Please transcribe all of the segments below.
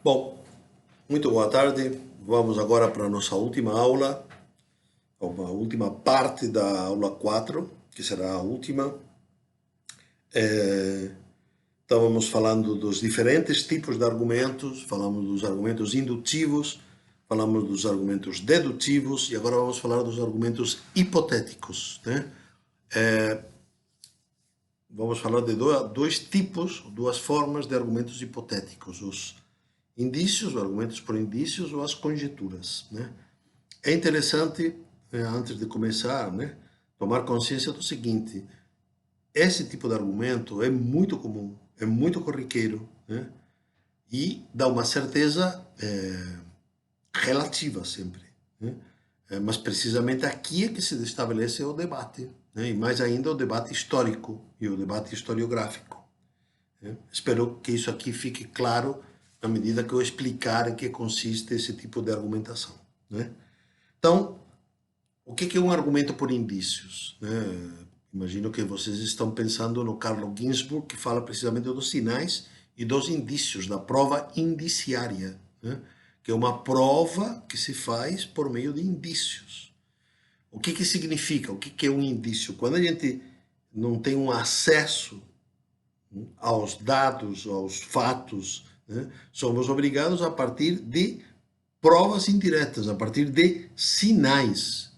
Bom, muito boa tarde. Vamos agora para a nossa última aula, a última parte da aula 4, que será a última. Estávamos falando dos diferentes tipos de argumentos, falamos dos argumentos indutivos, falamos dos argumentos dedutivos e agora vamos falar dos argumentos hipotéticos, né? Vamos falar de dois tipos, duas formas de argumentos hipotéticos, os indícios, argumentos por indícios ou as conjecturas, né? É interessante, antes de começar, né, tomar consciência do seguinte: esse tipo de argumento é muito comum, é muito corriqueiro, né, e dá uma certeza relativa sempre, né? Mas precisamente aqui é que se estabelece o debate, né, e mais ainda o debate histórico e o debate historiográfico, né? Espero que isso aqui fique claro na medida que eu explicar em que consiste esse tipo de argumentação, né? Então, o que é um argumento por indícios, né? Imagino que vocês estão pensando no Carlo Ginzburg, que fala precisamente dos sinais e dos indícios, da prova indiciária, né? Que é uma prova que se faz por meio de indícios. O que significa? O que é um indício? Quando a gente não tem um acesso aos dados, aos fatos, né, somos obrigados a partir de provas indiretas, a partir de sinais.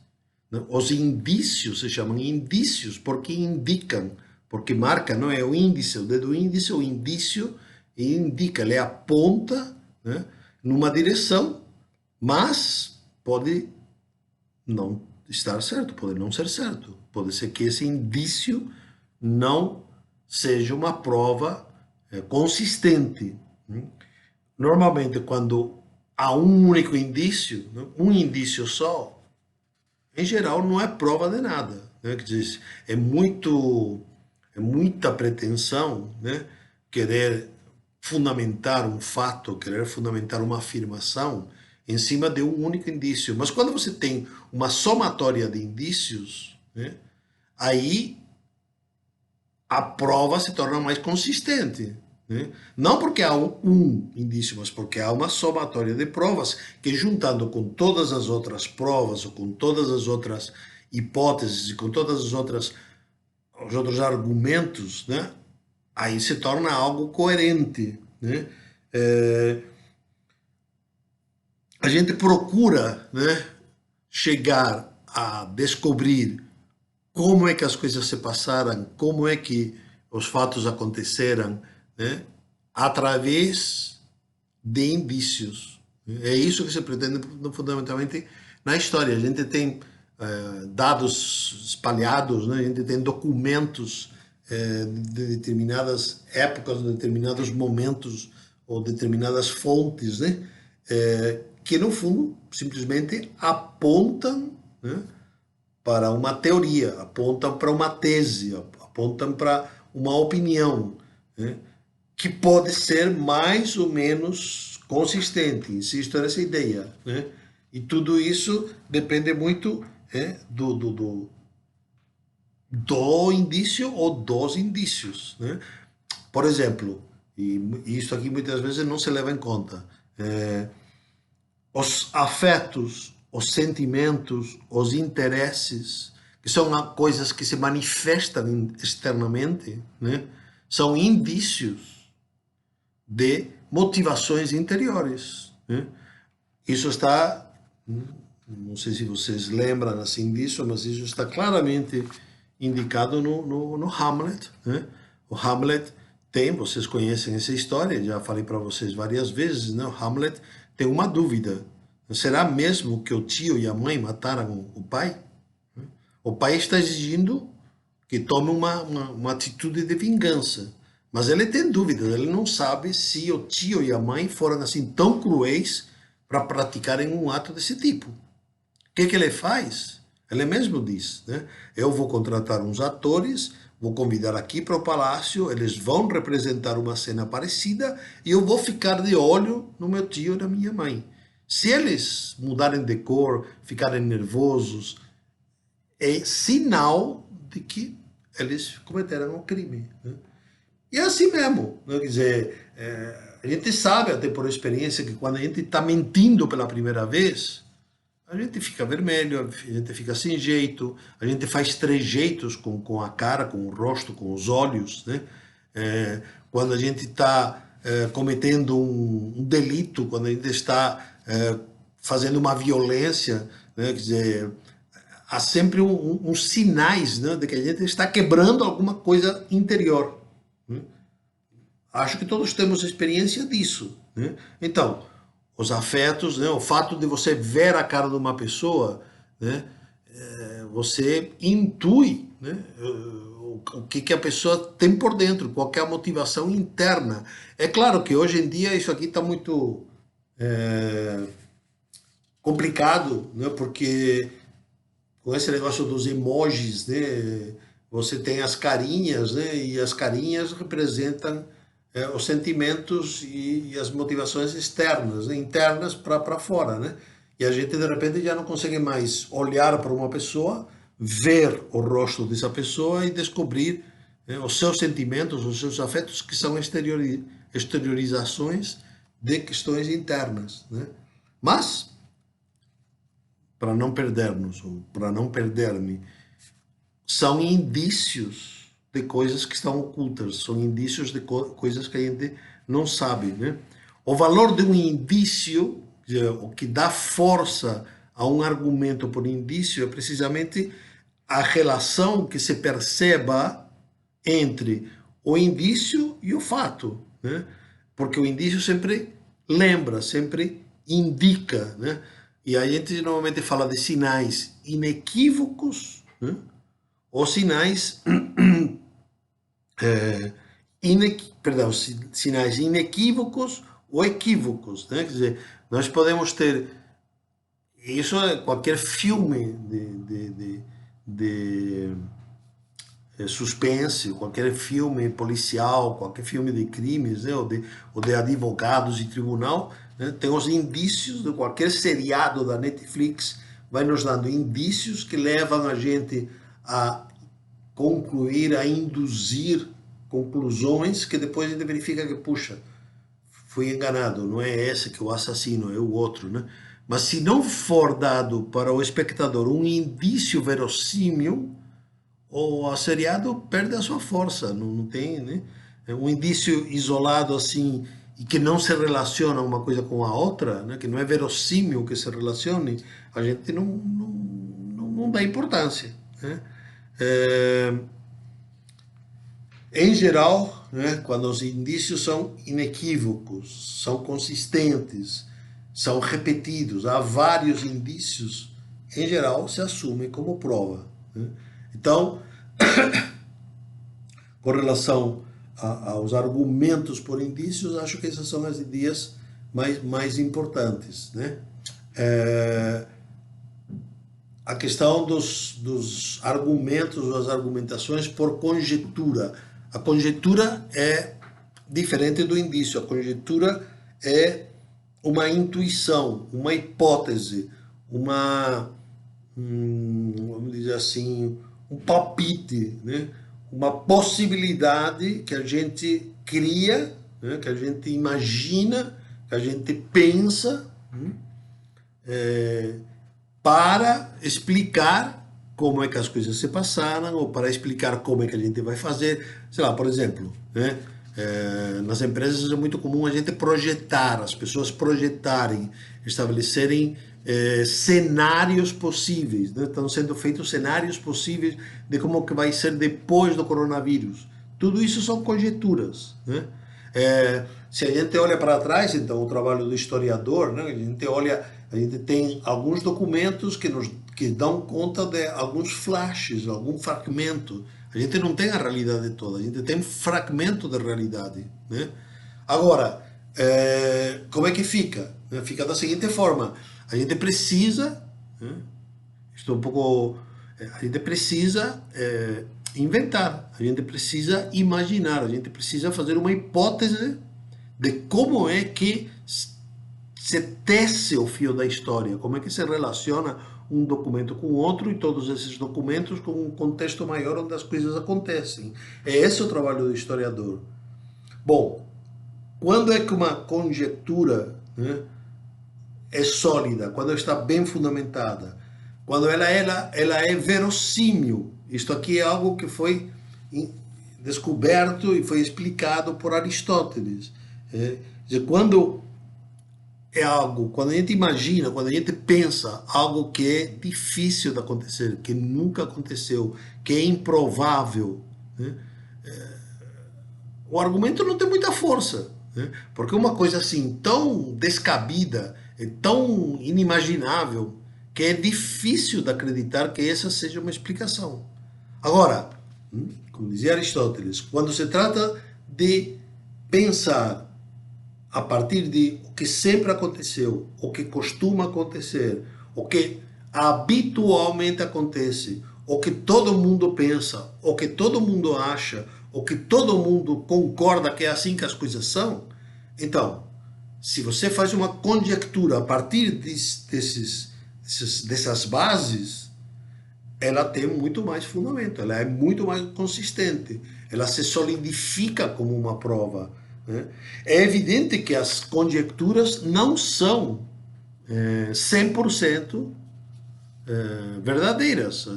Os indícios se chamam indícios porque indicam, porque marca, não é o índice, o dedo índice, o indício indica, ele aponta, né, numa direção, mas pode não estar certo, pode não ser certo. Pode ser que esse indício não seja uma prova consistente. Normalmente, quando há um único indício, um indício só, em geral, não é prova de nada, né? Quer dizer, é muita pretensão, né, querer fundamentar um fato, querer fundamentar uma afirmação em cima de um único indício. Mas quando você tem uma somatória de indícios, né, aí a prova se torna mais consistente, né? Não porque há um indício, mas porque há uma somatória de provas que, juntando com todas as outras provas, ou com todas as outras hipóteses, e com todas as outras, os outros argumentos, né, aí se torna algo coerente, né? A gente procura, né, chegar a descobrir como é que as coisas se passaram, como é que os fatos aconteceram, né, através de indícios. É isso que se pretende fundamentalmente na história. A gente tem dados espalhados, né? A gente tem documentos de determinadas épocas, de determinados momentos ou determinadas fontes, né? Que no fundo simplesmente apontam, né, para uma teoria, apontam para uma tese, apontam para uma opinião, né, que pode ser mais ou menos consistente, insisto nessa ideia, né? E tudo isso depende muito do indício ou dos indícios, né? Por exemplo, e isso aqui muitas vezes não se leva em conta, os afetos, os sentimentos, os interesses, que são coisas que se manifestam externamente, né? São indícios de motivações interiores, né? Isso está, não sei se vocês lembram assim disso, mas isso está claramente indicado no Hamlet, né? O Hamlet tem, vocês conhecem essa história, já falei para vocês várias vezes, né? O Hamlet tem uma dúvida: será mesmo que o tio e a mãe mataram o pai? O pai está exigindo que tome uma atitude de vingança, mas ele tem dúvidas, ele não sabe se o tio e a mãe foram assim tão cruéis para praticarem um ato desse tipo. O que ele faz? Ele mesmo diz, né? Eu vou contratar uns atores, vou convidar aqui para o palácio, eles vão representar uma cena parecida e eu vou ficar de olho no meu tio e na minha mãe. Se eles mudarem de cor, ficarem nervosos, é sinal de que eles cometeram um crime, né? E é assim mesmo, né? Quer dizer, a gente sabe até por experiência que quando a gente está mentindo pela primeira vez, a gente fica vermelho, a gente fica sem jeito, a gente faz trejeitos com a cara, com o rosto, com os olhos, né? Quando a gente está cometendo um delito, quando a gente está fazendo uma violência, né? Quer dizer, há sempre uns sinais, né, de que a gente está quebrando alguma coisa interior, né? Acho que todos temos experiência disso, né? Então, os afetos, né, o fato de você ver a cara de uma pessoa, né, você intui, né, o que a pessoa tem por dentro, qual é a motivação interna. É claro que hoje em dia isso aqui está muito complicado, né, porque com esse negócio dos emojis, né, você tem as carinhas, né, e as carinhas representam os sentimentos e as motivações externas, né, internas para fora, né? E a gente de repente já não consegue mais olhar para uma pessoa, ver o rosto dessa pessoa e descobrir, né, os seus sentimentos, os seus afetos, que são exteriorizações de questões internas, né? Mas, para não perdermos, ou para não perder-me, são indícios de coisas que estão ocultas, são indícios de coisas que a gente não sabe, né? O valor de um indício, o que dá força a um argumento por indício, é precisamente a relação que se perceba entre o indício e o fato, né? Porque o indício sempre lembra, sempre indica, né? E a gente normalmente fala de sinais inequívocos, né? Ou sinais, perdão, sinais inequívocos ou equívocos, né? Quer dizer, nós podemos ter, isso é qualquer filme de suspense, qualquer filme policial, qualquer filme de crimes, né? Ou de advogados e tribunal, né? Tem os indícios de qualquer seriado da Netflix, vai nos dando indícios que levam a gente a concluir, a induzir conclusões que depois a gente verifica que, puxa, fui enganado, não é esse que é o assassino, é o outro, né? Mas se não for dado para o espectador um indício verossímil, o seriado perde a sua força, não tem, né? Um indício isolado assim e que não se relaciona uma coisa com a outra, né? Que não é verossímil que se relacione, a gente não dá importância, né? Em geral, né, quando os indícios são inequívocos, são consistentes, são repetidos, há vários indícios, em geral se assume como prova, né? Então, com relação aos argumentos por indícios, acho que essas são as ideias mais importantes, né? A questão dos argumentos, das argumentações por conjectura. A conjectura é diferente do indício. A conjectura é uma intuição, uma hipótese, vamos dizer assim, um palpite, né? Uma possibilidade que a gente cria, né? Que a gente imagina, que a gente pensa, para explicar como é que as coisas se passaram, ou para explicar como é que a gente vai fazer. Sei lá, por exemplo, né? Nas empresas é muito comum a gente projetar, as pessoas projetarem, estabelecerem cenários possíveis, né? Estão sendo feitos cenários possíveis de como que vai ser depois do coronavírus. Tudo isso são conjecturas, né? Se a gente olha para trás, então, o trabalho do historiador, né? A gente tem alguns documentos que dão conta de alguns flashes, algum fragmento. A gente não tem a realidade toda, a gente tem um fragmento da realidade, né? Agora, como é que fica? Fica da seguinte forma: a gente precisa, né? Estou um pouco, a gente precisa inventar, a gente precisa imaginar, a gente precisa fazer uma hipótese de como é que se tece o fio da história, como é que se relaciona um documento com outro e todos esses documentos com um contexto maior onde as coisas acontecem. É esse o trabalho do historiador. Bom, quando é que uma conjectura, né, é sólida, quando está bem fundamentada, quando ela é verossímil. Isto aqui é algo que foi descoberto e foi explicado por Aristóteles. Quando é algo, quando a gente imagina, quando a gente pensa algo que é difícil de acontecer, que nunca aconteceu, que é improvável, né? O argumento não tem muita força, né? Porque uma coisa assim tão descabida, é tão inimaginável, que é difícil de acreditar que essa seja uma explicação. Agora, como dizia Aristóteles, quando se trata de pensar a partir de o que sempre aconteceu, o que costuma acontecer, o que habitualmente acontece, o que todo mundo pensa, o que todo mundo acha, o que todo mundo concorda que é assim que as coisas são, então, se você faz uma conjectura a partir dessas bases, ela tem muito mais fundamento, ela é muito mais consistente, ela se solidifica como uma prova. Né? É evidente que as conjecturas não são 100% verdadeiras,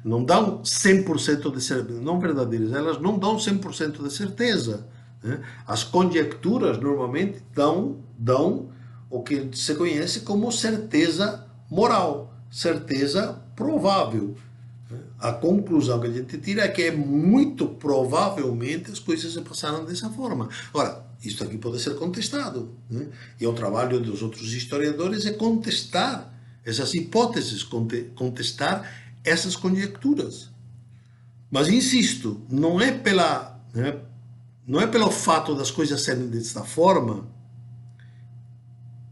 não dão 100% de certeza, não verdadeiras, elas não dão 100% de certeza. Né? As conjecturas normalmente dão o que se conhece como certeza moral, certeza provável. A conclusão que a gente tira é que é muito provavelmente as coisas se passaram dessa forma. Ora, isso aqui pode ser contestado, né? E o trabalho dos outros historiadores é contestar essas hipóteses, contestar essas conjecturas. Mas insisto, não é pelo fato das coisas serem desta forma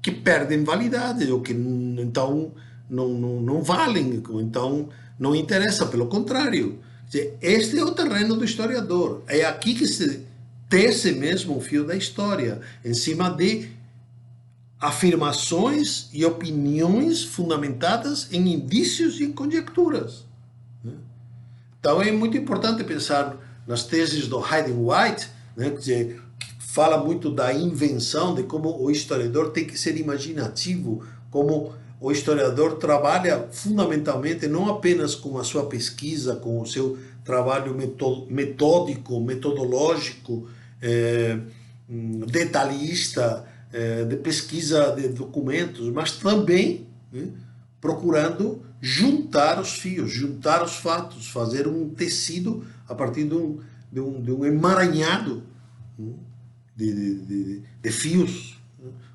que perdem validade, ou que então não valem, então não interessa, pelo contrário. Este é o terreno do historiador. É aqui que se tece mesmo o fio da história, em cima de afirmações e opiniões fundamentadas em indícios e em conjecturas. Então é muito importante pensar nas teses do Hayden White, né, que fala muito da invenção, de como o historiador tem que ser imaginativo, como o historiador trabalha fundamentalmente não apenas com a sua pesquisa, com o seu trabalho metódico, metodológico, detalhista, de pesquisa de documentos, mas também procurando juntar os fios, juntar os fatos, fazer um tecido a partir de um emaranhado de fios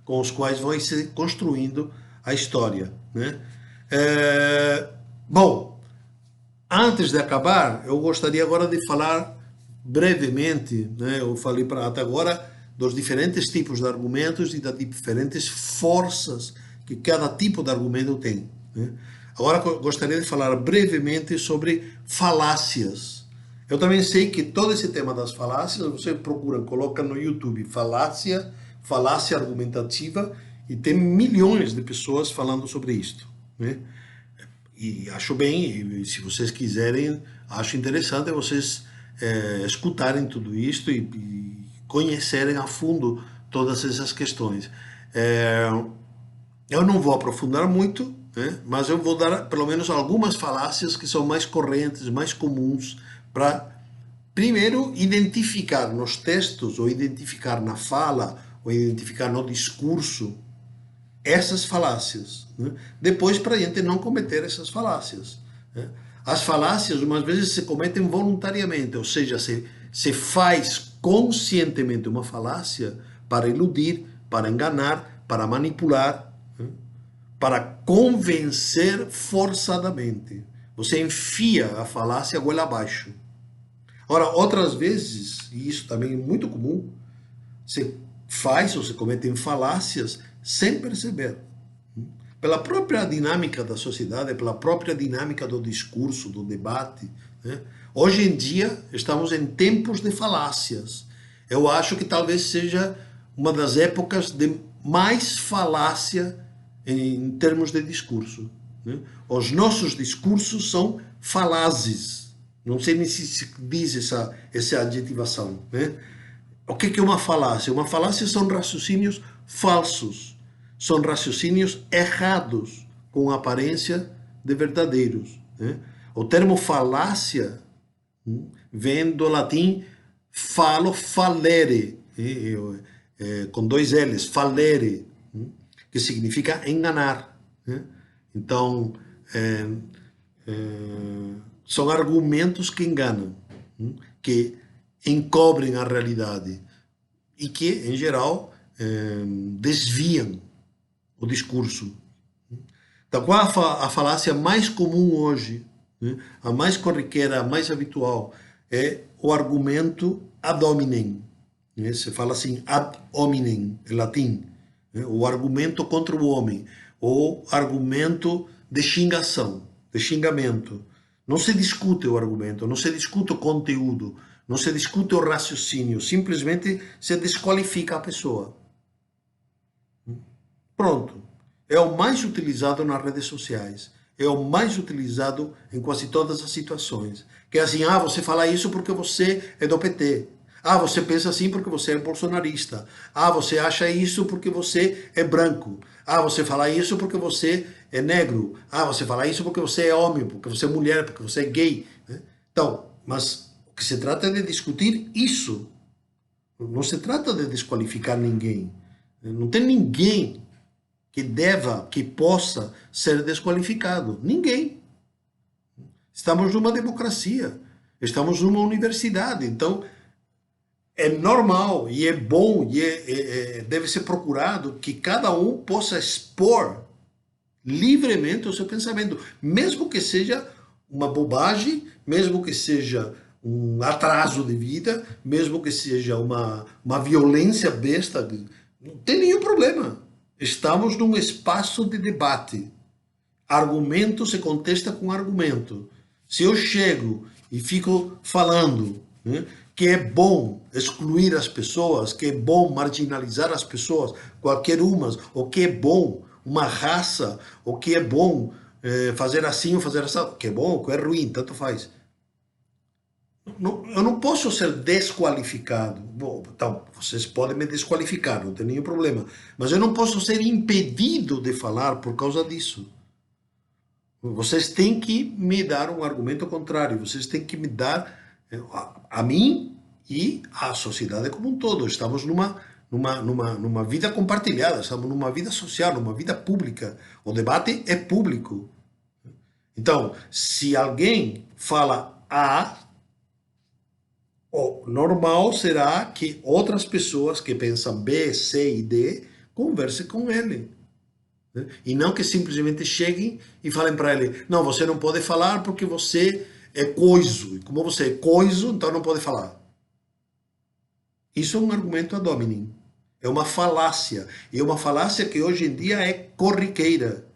com os quais vai se construindo a história. Né? Bom, antes de acabar, eu gostaria agora de falar brevemente, né? Eu falei até agora dos diferentes tipos de argumentos e das diferentes forças que cada tipo de argumento tem. Né? Agora gostaria de falar brevemente sobre falácias. Eu também sei que todo esse tema das falácias, você procura, coloca no YouTube falácia argumentativa, e tem milhões de pessoas falando sobre isto. Né? E acho bem, e se vocês quiserem, acho interessante vocês escutarem tudo isto e conhecerem a fundo todas essas questões. Eu não vou aprofundar muito, né, mas eu vou dar pelo menos algumas falácias que são mais correntes, mais comuns, para primeiro identificar nos textos, ou identificar na fala, ou identificar no discurso, essas falácias. Né? Depois, para a gente não cometer essas falácias. Né? As falácias, umas vezes, se cometem voluntariamente, ou seja, se faz conscientemente uma falácia para iludir, para enganar, para manipular, né? Para convencer forçadamente. Você enfia a falácia goela abaixo. Ora, outras vezes, e isso também é muito comum, você faz ou se cometem falácias sem perceber. Pela própria dinâmica da sociedade, pela própria dinâmica do discurso, do debate. Né? Hoje em dia, estamos em tempos de falácias. Eu acho que talvez seja uma das épocas de mais falácia em termos de discurso. Né? Os nossos discursos são falazes. Não sei nem se diz essa adjetivação. Né? O que é uma falácia? Uma falácia são raciocínios falsos, são raciocínios errados, com aparência de verdadeiros, né? O termo falácia vem do latim falo, falere, com dois L's, falere, que significa enganar, né? Então, são argumentos que enganam, que encobrem a realidade e que, em geral, desviam o discurso. Então, qual a falácia mais comum hoje, né? A mais corriqueira, a mais habitual, é o argumento ad hominem. Né? Se fala assim, ad hominem, em latim, né? O argumento contra o homem, ou argumento de xingação, de xingamento. Não se discute o argumento, não se discute o conteúdo, não se discute o raciocínio, simplesmente se desqualifica a pessoa. Pronto. É o mais utilizado nas redes sociais. É o mais utilizado em quase todas as situações. Que é assim, você fala isso porque você é do PT. Você pensa assim porque você é bolsonarista. Você acha isso porque você é branco. Você fala isso porque você é negro. Você fala isso porque você é homem, porque você é mulher, porque você é gay. Então, mas o que se trata é de discutir isso. Não se trata de desqualificar ninguém. Não tem ninguém que possa ser desqualificado. Ninguém. Estamos numa democracia. Estamos numa universidade. Então, é normal e é bom e deve ser procurado que cada um possa expor livremente o seu pensamento, mesmo que seja uma bobagem, mesmo que seja um atraso de vida, mesmo que seja uma violência besta, não tem nenhum problema. Estamos num espaço de debate. Argumento se contesta com argumento. Se eu chego e fico falando, né, que é bom excluir as pessoas, que é bom marginalizar as pessoas, qualquer umas, ou que é bom uma raça, ou que é bom fazer assim ou fazer assim, o que é bom, o que é ruim, tanto faz. Eu não posso ser desqualificado. Bom, então, vocês podem me desqualificar, não tem nenhum problema. Mas eu não posso ser impedido de falar por causa disso. Vocês têm que me dar um argumento contrário. Vocês têm que me dar a mim e à sociedade como um todo. Estamos numa vida compartilhada, estamos numa vida social, numa vida pública. O debate é público. Então, se alguém fala A, o normal será que outras pessoas que pensam B, C e D conversem com ele. Né? E não que simplesmente cheguem e falem para ele, não, você não pode falar porque você é coiso. E como você é coiso, então não pode falar. Isso é um argumento ad hominem. É uma falácia. E é uma falácia que hoje em dia é corriqueira.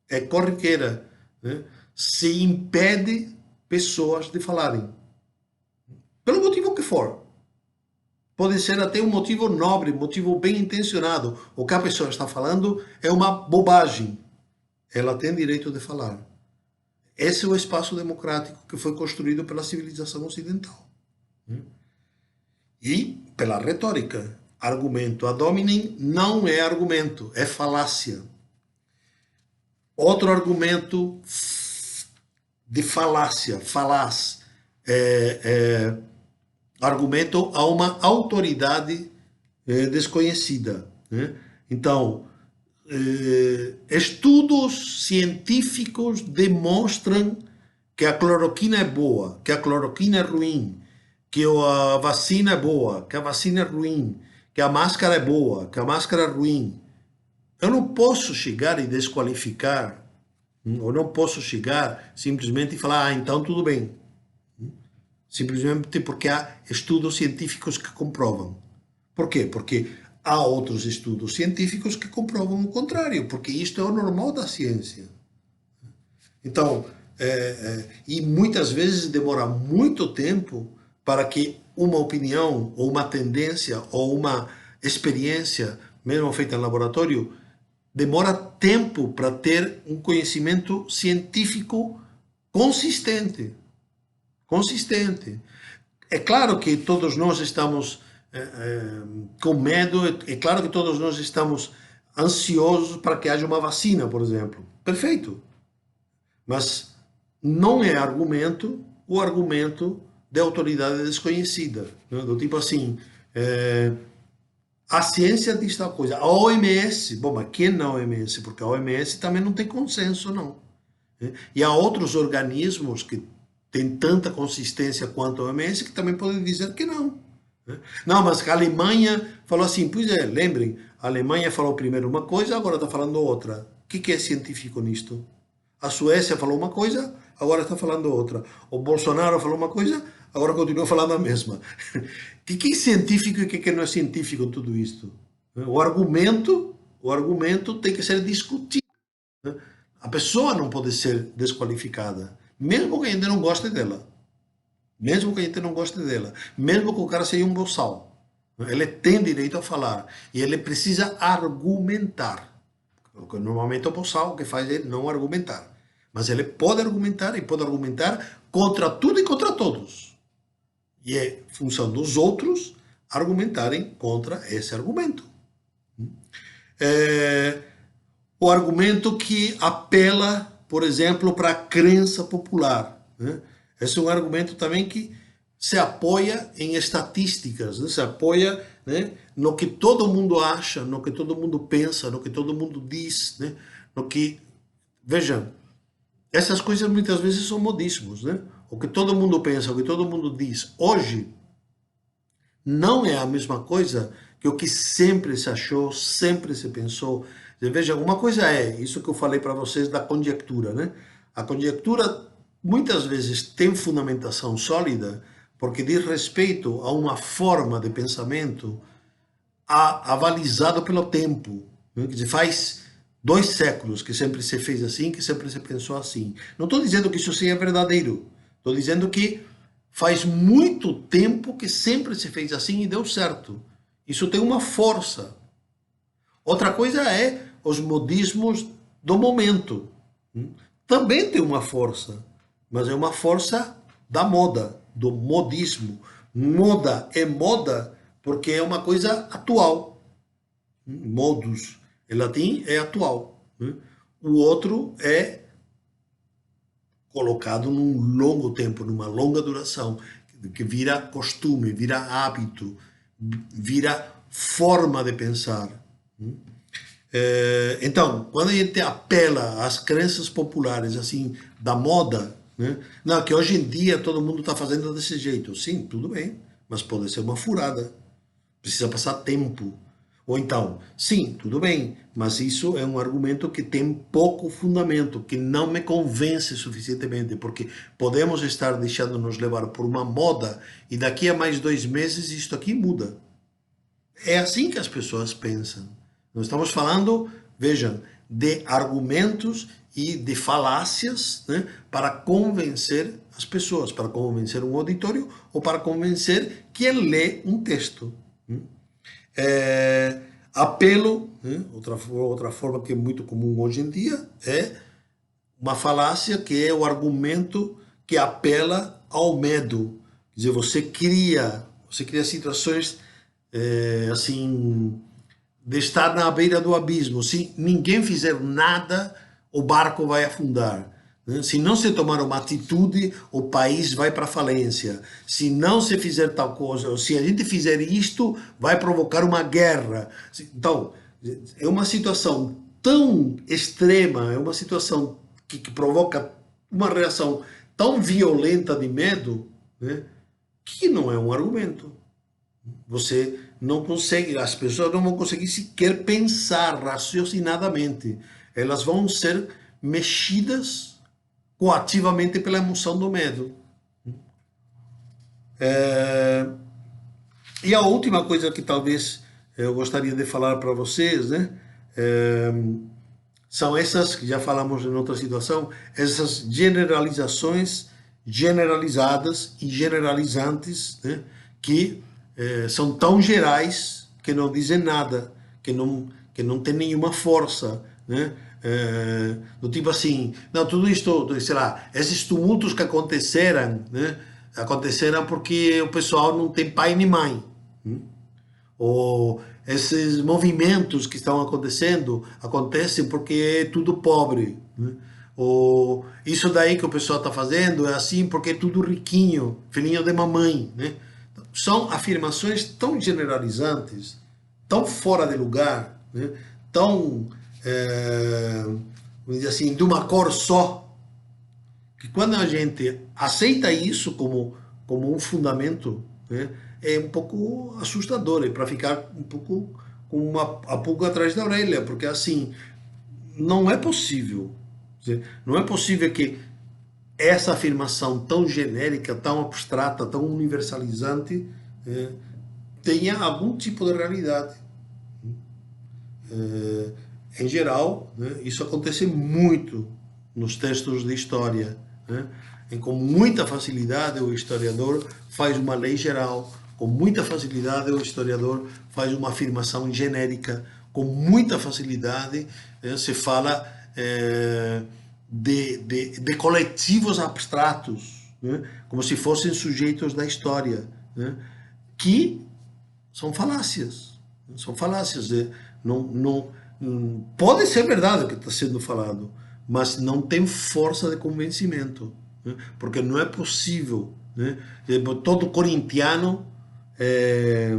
É corriqueira. Né? Se impede pessoas de falarem. Pelo motivo que for. Pode ser até um motivo nobre, um motivo bem intencionado. O que a pessoa está falando é uma bobagem. Ela tem direito de falar. Esse é o espaço democrático que foi construído pela civilização ocidental. E pela retórica. Argumento ad hominem não é argumento, é falácia. Outro argumento de falácia, falaz, argumento a uma autoridade desconhecida. Né? Então, estudos científicos demonstram que a cloroquina é boa, que a cloroquina é ruim, que a vacina é boa, que a vacina é ruim, que a máscara é boa, que a máscara é ruim. Eu não posso chegar e desqualificar, ou não posso chegar simplesmente e falar, então tudo bem. Simplesmente porque há estudos científicos que comprovam. Por quê? Porque há outros estudos científicos que comprovam o contrário, porque isto é o normal da ciência. Então, e muitas vezes demora muito tempo para que uma opinião, ou uma tendência, ou uma experiência, mesmo feita em laboratório, demora tempo para ter um conhecimento científico consistente. É claro que todos nós estamos com medo. É claro que todos nós estamos ansiosos para que haja uma vacina, por exemplo. Perfeito. Mas não é argumento o argumento de autoridade desconhecida. Né? Do tipo assim, a ciência diz tal coisa. A OMS, bom, mas quem na OMS? Porque a OMS também não tem consenso, não. Né? E há outros organismos que têm tanta consistência quanto a OMS que também podem dizer que não. Né? Não, mas a Alemanha falou assim, pois é, lembrem, a Alemanha falou primeiro uma coisa, agora está falando outra. O que é científico nisto? A Suécia falou uma coisa, agora está falando outra. O Bolsonaro falou uma coisa, agora continua falando a mesma. O que é científico e o que não é científico em tudo isto? O argumento tem que ser discutido. A pessoa não pode ser desqualificada, mesmo que a gente não goste dela. Mesmo que a gente não goste dela. Mesmo que o cara seja um boçal. Ele tem direito a falar. E ele precisa argumentar. Porque normalmente o boçal o que faz é não argumentar. Mas ele pode argumentar e pode argumentar contra tudo e contra todos. E é função dos outros argumentarem contra esse argumento. O argumento que apela, por exemplo, para a crença popular. Né? Esse é um argumento também que se apoia em estatísticas, né? Se apoia, né, no que todo mundo acha, no que todo mundo pensa, no que todo mundo diz, né? No que... Vejam, essas coisas muitas vezes são modismos, né? O que todo mundo pensa, o que todo mundo diz hoje não é a mesma coisa que o que sempre se achou, sempre se pensou. Veja, uma coisa é isso que eu falei para vocês da conjectura, né? A conjectura muitas vezes tem fundamentação sólida porque diz respeito a uma forma de pensamento avalizada pelo tempo, né? Quer dizer, faz 2 séculos que sempre se fez assim, que sempre se pensou assim. Não estou dizendo que isso seja verdadeiro. Estou dizendo que faz muito tempo que sempre se fez assim e deu certo. Isso tem uma força. Outra coisa é os modismos do momento. Também tem uma força, mas é uma força da moda, do modismo. Moda é moda porque é uma coisa atual. Modus, em latim, é atual. O outro é colocado num longo tempo, numa longa duração, que vira costume, vira hábito, vira forma de pensar. Então, quando a gente apela às crenças populares, assim, da moda, né? Não, que hoje em dia todo mundo está fazendo desse jeito. Sim, tudo bem, mas pode ser uma furada. Precisa passar tempo. Ou então, sim, tudo bem, mas isso é um argumento que tem pouco fundamento, que não me convence suficientemente, porque podemos estar deixando nos levar por uma moda e daqui a mais 2 meses isto aqui muda. É assim que as pessoas pensam. Nós estamos falando, vejam, de argumentos e de falácias, né, para convencer as pessoas, para convencer um auditório ou para convencer quem lê um texto. Apelo, né, outra forma que é muito comum hoje em dia, é uma falácia que é o argumento que apela ao medo. Quer dizer, você cria situações assim, de estar na beira do abismo. Se ninguém fizer nada, o barco vai afundar. Se não se tomar uma atitude, o país vai para a falência. Se não se fizer tal coisa, ou se a gente fizer isto, vai provocar uma guerra. Então, é uma situação tão extrema, é uma situação que provoca uma reação tão violenta de medo, né, que não é um argumento. Você não consegue, as pessoas não vão conseguir sequer pensar raciocinadamente. Elas vão ser mexidas coativamente pela emoção do medo. E a última coisa que talvez eu gostaria de falar para vocês, né, são essas, que já falamos em outra situação, essas generalizações generalizadas e generalizantes, né, que são tão gerais que não dizem nada, que não tem nenhuma força, né? Do tipo assim, não, tudo isto, sei lá, esses tumultos que aconteceram, né? Aconteceram porque o pessoal não tem pai nem mãe. ou esses movimentos que estão acontecendo, acontecem porque é tudo pobre, né? Ou isso daí que o pessoal está fazendo é assim porque é tudo riquinho, filhinho de mamãe, né? São afirmações tão generalizantes, tão fora de lugar, né? Tão, vamos dizer assim, de uma cor só, que quando a gente aceita isso como um fundamento, né, é um pouco assustador, é para ficar um pouco com a pulga atrás da orelha, porque assim, não é possível. Não é possível que essa afirmação tão genérica, tão abstrata, tão universalizante, tenha algum tipo de realidade. Em geral, né, isso acontece muito nos textos de história, né, em com muita facilidade o historiador faz uma lei geral, com muita facilidade o historiador faz uma afirmação genérica, com muita facilidade se fala de coletivos abstratos, né, como se fossem sujeitos da história, né, que são falácias. São falácias. Não, pode ser verdade o que está sendo falado, mas não tem força de convencimento. Né? Porque não é possível. Né? Todo corintiano é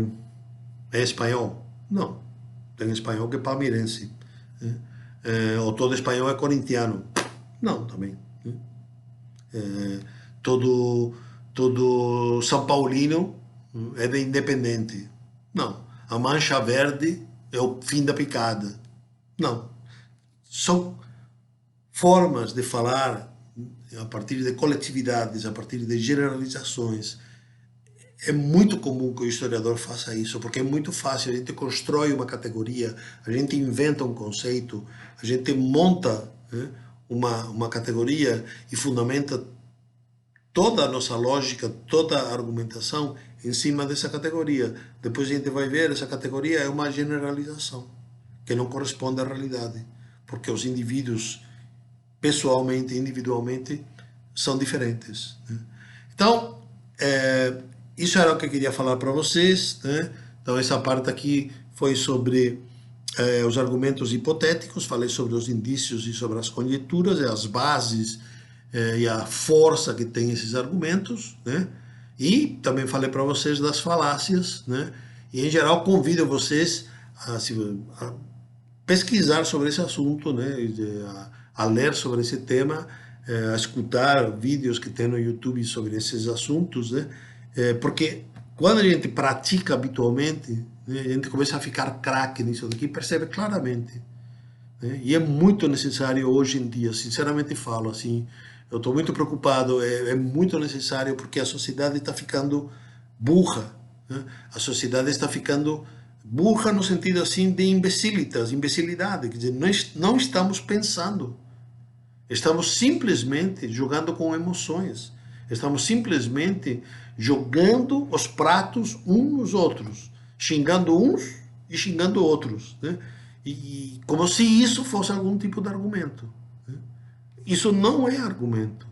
espanhol. Não. Tem espanhol que é palmeirense. Né? Ou todo espanhol é corintiano. Não, também. Né? Todo, todo São Paulino é de Independente. Não. A Mancha Verde é o fim da picada. Não. São formas de falar a partir de coletividades, a partir de generalizações. É muito comum que o historiador faça isso, porque é muito fácil. A gente constrói uma categoria, a gente inventa um conceito, a gente monta, né, uma categoria e fundamenta toda a nossa lógica, toda a argumentação em cima dessa categoria. Depois a gente vai ver, essa categoria é uma generalização, que não corresponde à realidade, porque os indivíduos, pessoalmente, individualmente, são diferentes. Né? Então, isso era o que eu queria falar para vocês. Né? Então, essa parte aqui foi sobre os argumentos hipotéticos, falei sobre os indícios e sobre as conjecturas e as bases e a força que tem esses argumentos, né? E também falei para vocês das falácias, né? E em geral convido vocês a pesquisar sobre esse assunto, né? A ler sobre esse tema, a escutar vídeos que tem no YouTube sobre esses assuntos, né? Porque quando a gente pratica habitualmente, né, a gente começa a ficar craque nisso daqui, percebe claramente. Né? E é muito necessário hoje em dia, sinceramente falo, assim, eu estou muito preocupado, é muito necessário porque a sociedade está ficando burra, né? A sociedade está ficando burra no sentido assim de imbecilidade, quer dizer, nós não estamos pensando, estamos simplesmente jogando com emoções, estamos simplesmente jogando os pratos uns nos outros, xingando uns e xingando outros, né? E como se isso fosse algum tipo de argumento. Né? Isso não é argumento.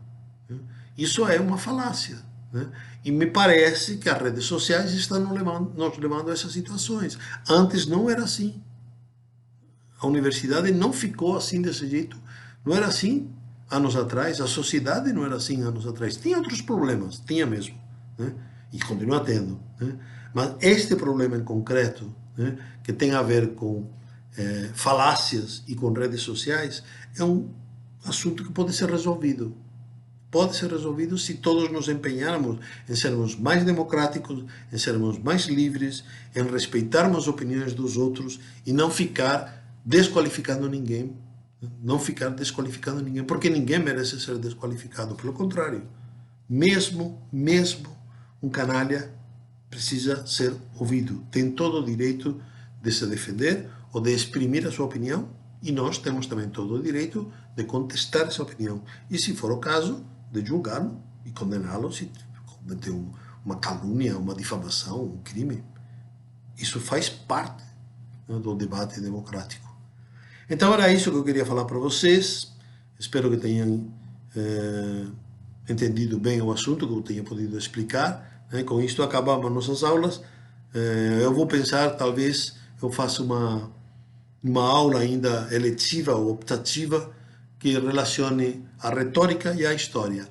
Né? Isso é uma falácia. Né? E me parece que as redes sociais estão nos levando a essas situações. Antes não era assim. A universidade não ficou assim desse jeito. Não era assim anos atrás. A sociedade não era assim anos atrás. Tinha outros problemas, tinha mesmo. Né? E continua tendo. Né? Mas este problema em concreto, né, que tem a ver com falácias e com redes sociais, é um assunto que pode ser resolvido. Pode ser resolvido se todos nos empenharmos em sermos mais democráticos, em sermos mais livres, em respeitarmos as opiniões dos outros e não ficar desqualificando ninguém. Não ficar desqualificando ninguém, porque ninguém merece ser desqualificado. Pelo contrário, mesmo um canalha precisa ser ouvido. Tem todo o direito de se defender ou de exprimir a sua opinião e nós temos também todo o direito de contestar essa opinião. E se for o caso, de julgá-lo e condená-lo se cometer uma calúnia, uma difamação, um crime. Isso faz parte, né, do debate democrático. Então era isso que eu queria falar para vocês. Espero que tenham entendido bem o assunto, que eu tenha podido explicar. Né? Com isto acabamos nossas aulas. Eu vou pensar, talvez eu faça uma aula ainda eletiva ou optativa que relacione a retórica e a história.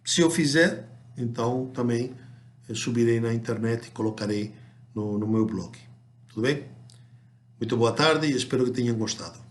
Se eu fizer, então também eu subirei na internet e colocarei no meu blog. Tudo bem? Muito boa tarde e espero que tenham gostado.